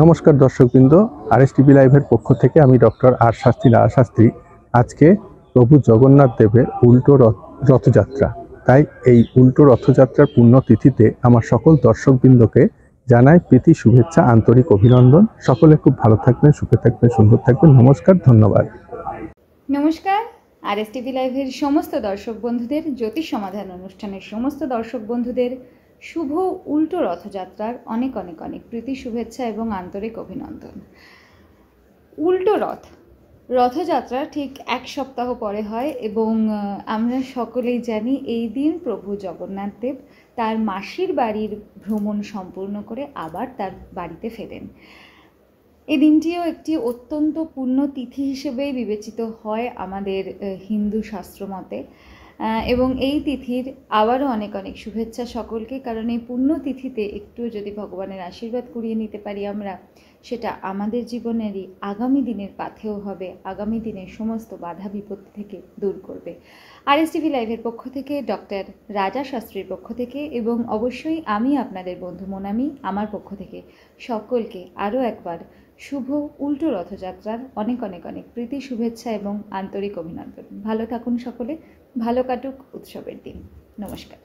নমস্কার দর্শকবৃন্দ, RSTV লাইভের পক্ষ থেকে আমি ডক্টর আর শাস্ত্রী লাল শাস্ত্রী। আজকে প্রভু জগন্নাথ দেবের উল্টো রথযাত্রা, তাই এই উল্টো রথযাত্রার পুণ্যতিথিতে আমার সকল দর্শকবৃন্দকে জানাই প্রীতি, শুভেচ্ছা, আন্তরিক অভিনন্দন। সকলে খুব ভালো থাকবেন, সুখে থাকবেন, সুন্দর থাকবেন। নমস্কার, ধন্যবাদ। নমস্কার। RSTV লাইভের সমস্ত দর্শক বন্ধুদের, জ্যোতিষ সমাধান অনুষ্ঠানের সমস্ত দর্শক বন্ধুদের শুভ উল্টো রথযাত্রার অনেক অনেক অনেক প্রীতি, শুভেচ্ছা এবং আন্তরিক অভিনন্দন। উল্টো রথযাত্রা ঠিক এক সপ্তাহ পরে হয় এবং আমরা সকলেই জানি এই দিন প্রভু জগন্নাথ দেব তার মাসির বাড়ির ভ্রমণ সম্পূর্ণ করে আবার তার বাড়িতে ফেরেন। এই দিনটিও একটি অত্যন্ত পুণ্য তিথি হিসেবে বিবেচিত হয় আমাদের হিন্দু শাস্ত্র মতে, এবং এই তিথির আবারও অনেক অনেক শুভেচ্ছা সকলকে। কারণ এই পুণ্য তিথিতে একটু যদি ভগবানের আশীর্বাদ কুড়িয়ে নিতে পারি আমরা, সেটা আমাদের জীবনেরই আগামী দিনের পাথেয় হবে, আগামী দিনের সমস্ত বাধা বিপত্তি থেকে দূর করবে। RSTV লাইভের পক্ষ থেকে, ডক্টর রাজা শাস্ত্রীর পক্ষ থেকে এবং অবশ্যই আমি আপনাদের বন্ধু মোনামি আমার পক্ষ থেকে সকলকে আরও একবার শুভ উল্টো রথযাত্রার অনেক অনেক অনেক প্রীতি, শুভেচ্ছা এবং আন্তরিক অভিনন্দন। ভালো থাকুন সকলে, ভালো কাটুক উৎসবের দিন। নমস্কার।